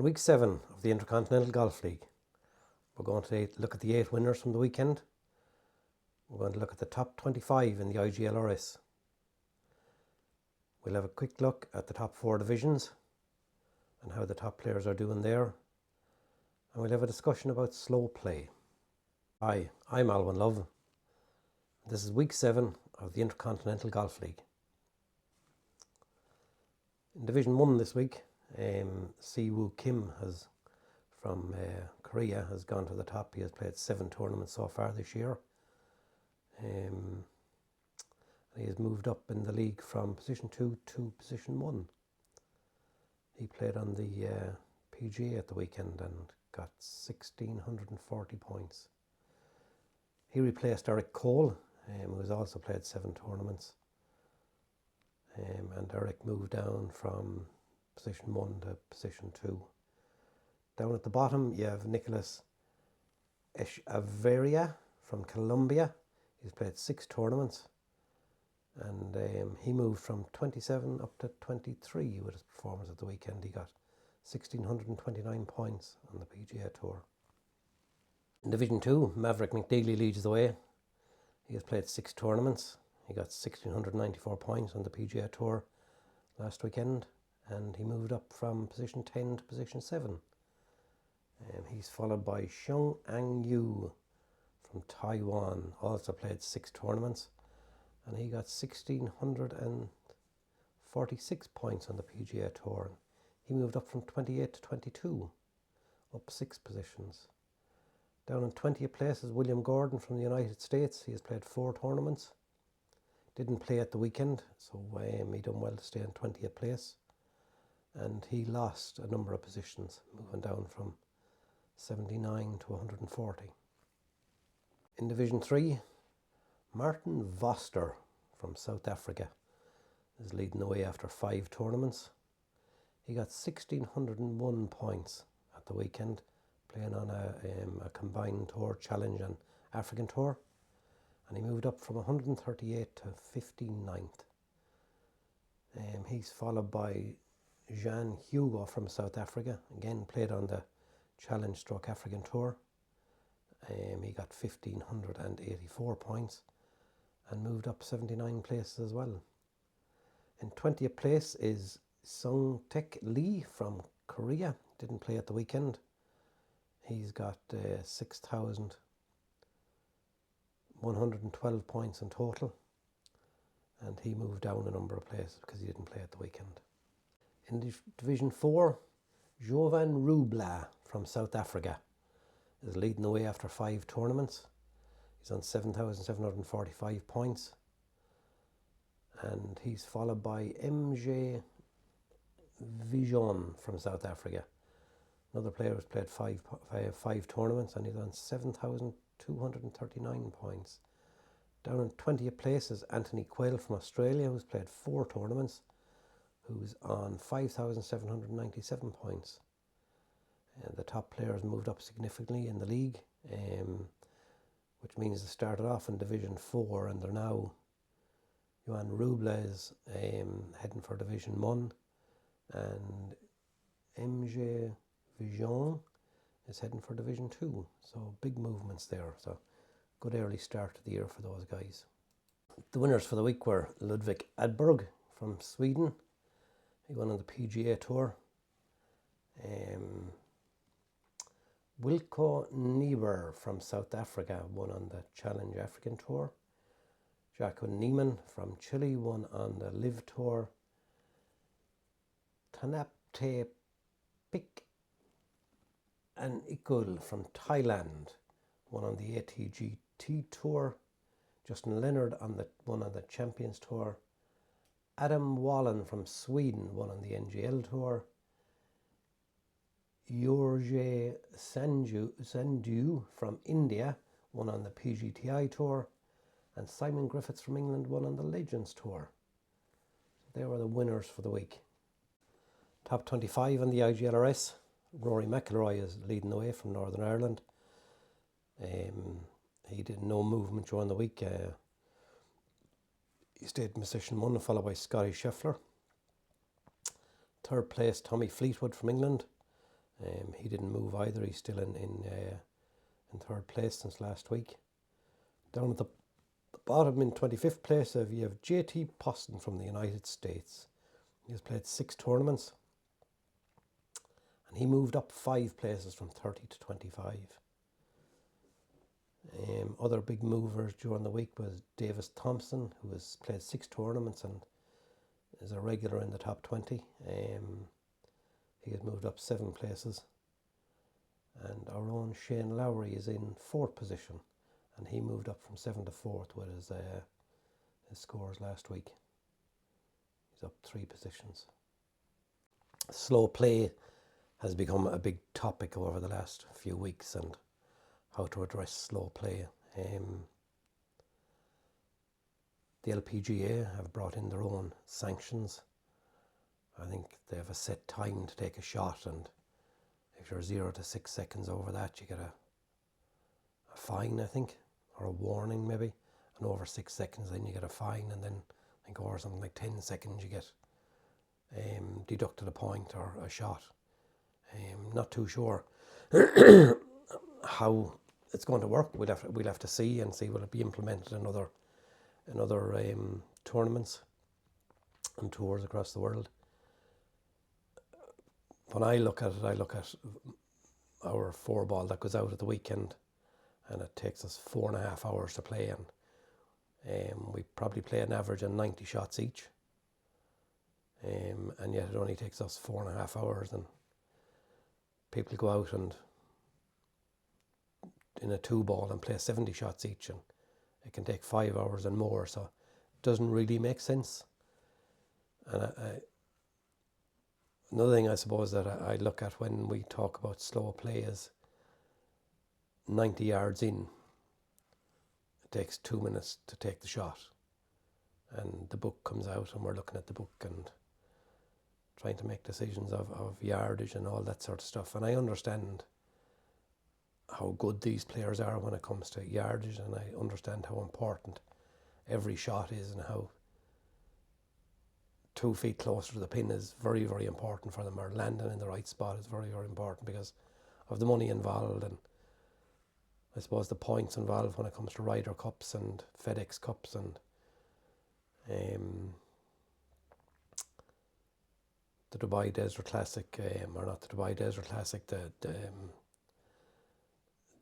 On week 7 of the Intercontinental Golf League, we're going to look at the 8 winners from the weekend. We're going to look at the top 25 in the IGLRS. We'll have a quick look at the top 4 divisions and how the top players are doing there. And we'll have a discussion about slow play. Hi, I'm Alwyn Love. This is week 7 of the Intercontinental Golf League. In Division 1 this week, Si-Woo Kim from Korea has gone to the top. He has played 7 tournaments so far this year. He has moved up in the league from position 2 to position 1. He played on the PGA at the weekend and got 1,640 points. He replaced Eric Cole, who has also played 7 tournaments. And Eric moved down from position 1 to position 2. Down at the bottom you have Nicholas Echeverria from Colombia. He's played 6 tournaments and he moved from 27 up to 23 with his performance at the weekend. He got 1,629 points on the PGA Tour. In Division 2, Maverick McNeely leads the way. He has played 6 tournaments. He got 1,694 points on the PGA Tour last weekend and he moved up from position 10 to position 7. He's followed by Xiong Ang Yu from Taiwan, also played 6 tournaments and he got 1,646 points on the PGA Tour. He moved up from 28 to 22, up 6 positions. Down in 20th place is William Gordon from the United States. He has played 4 tournaments. Didn't play at the weekend, so he done well to stay in 20th place. And he lost a number of positions, moving down from 79 to 140. In Division 3, Martin Voster from South Africa is leading the way after 5 tournaments. He got 1,601 points at the weekend, playing on a combined tour, challenge and African tour. And he moved up from 138 to 59th. He's followed by Jean Hugo from South Africa, again played on the Challenge Stroke African Tour. He got 1,584 points and moved up 79 places as well. In 20th place is Sung Taek Lee from Korea. Didn't play at the weekend. He's got 6,112 points in total and he moved down a number of places because he didn't play at the weekend. In Division 4, Jovan Rubla from South Africa is leading the way after 5 tournaments. He's on 7,745 points and he's followed by MJ Vision from South Africa. Another player who's played 5 tournaments and he's on 7,239 points. Down in 20th place is Anthony Quayle from Australia, who's played 4 tournaments, who's on 5,797 points. The top players moved up significantly in the league, which means they started off in Division 4 and they're now, Johan Rubla is heading for Division 1 and MJ Vision is heading for Division 2. So big movements there. So good early start to the year for those guys. The winners for the week were Ludvig Adberg from Sweden. He won on the PGA Tour. Wilco Niebuhr from South Africa won on the Challenge African Tour. Jaco Niemann from Chile won on the Live Tour. Tanapte Pik and Ikul from Thailand won on the ATGT Tour. Justin Leonard won on the Champions Tour. Adam Wallen from Sweden won on the NGL Tour. Yorje Sanju from India won on the PGTI Tour. And Simon Griffiths from England won on the Legends Tour. So they were the winners for the week. Top 25 on the IGLRS. Rory McIlroy is leading the way from Northern Ireland. He did no movement during the week. He stayed in position 1, followed by Scotty Scheffler. Third place, Tommy Fleetwood from England. He didn't move either. He's still in third place since last week. Down at the bottom in 25th place, you have JT Poston from the United States. He has played 6 tournaments, and he moved up 5 places from 30 to 25. Other big movers during the week was Davis Thompson, who has played 6 tournaments and is a regular in the top 20. He has moved up 7 places. And our own Shane Lowry is in 4th position, and he moved up from 7th to 4th with his scores last week. He's up 3 positions. Slow play has become a big topic over the last few weeks, and how to address slow play. The LPGA have brought in their own sanctions. I think they have a set time to take a shot, and if you're 0 to 6 seconds over that, you get a fine, I think, or a warning maybe. And over 6 seconds, then you get a fine, and then I think over something like 10 seconds, you get deducted a point or a shot. Not too sure how it's going to work. We'll have to see and see will it be implemented in other tournaments and tours across the world. When I look at it, I look at our 4-ball that goes out at the weekend, and it takes us 4.5 hours to play, and we probably play an average of 90 shots each, and yet it only takes us 4.5 hours, and people go out and in a 2-ball and play 70 shots each, and it can take 5 hours and more, so it doesn't really make sense. And another thing I suppose that I look at when we talk about slow play is 90 yards in, it takes 2 minutes to take the shot, and the book comes out and we're looking at the book and trying to make decisions of yardage and all that sort of stuff. And I understand how good these players are when it comes to yardage, and I understand how important every shot is, and how 2 feet closer to the pin is very, very important for them, or landing in the right spot is very, very important because of the money involved, and I suppose the points involved when it comes to Ryder Cups and FedEx Cups and the Dubai Desert Classic, or not the Dubai Desert Classic, the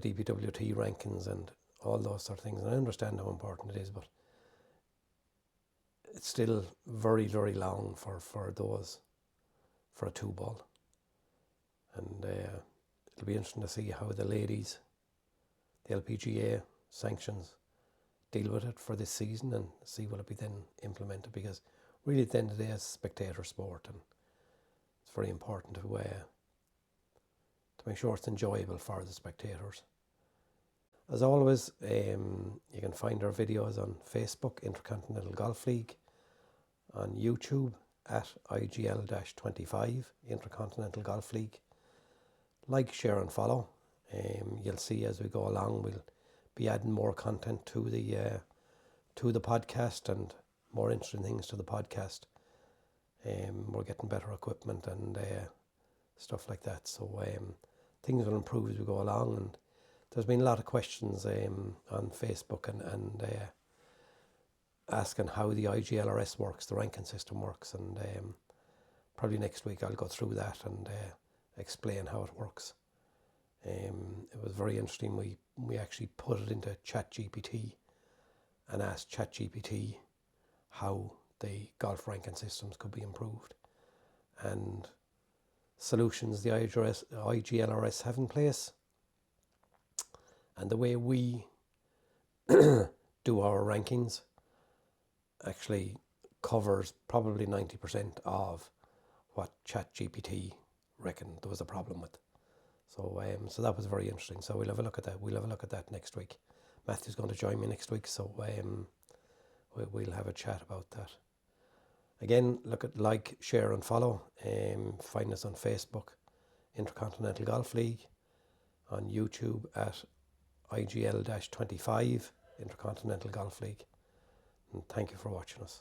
DPWT rankings and all those sort of things. And I understand how important it is, but it's still very, very long for a 2-ball. And it'll be interesting to see how the ladies, the LPGA sanctions, deal with it for this season, and see will it be then implemented, because really at the end of the day it's spectator sport, and it's very important to make sure it's enjoyable for the spectators. As always, you can find our videos on Facebook, Intercontinental Golf League, on YouTube at IGL-25, Intercontinental Golf League. Like, share and follow. You'll see as we go along we'll be adding more content to the podcast and more interesting things to the podcast. We're getting better equipment and stuff like that, so things will improve as we go along. And there's been a lot of questions on Facebook and asking how the IGLRS works, the ranking system works, and probably next week I'll go through that and explain how it works. It was very interesting. We actually put it into ChatGPT and asked ChatGPT how the golf ranking systems could be improved, and solutions the IGLRS have in place, and the way we do our rankings actually covers probably 90% of what ChatGPT reckoned there was a problem with. So so that was very interesting. So we'll have a look at that. We'll have a look at that next week. Matthew's going to join me next week, so we'll have a chat about that. Again, like, share and follow. Find us on Facebook, Intercontinental Golf League, on YouTube at IGL-25, Intercontinental Golf League. And thank you for watching us.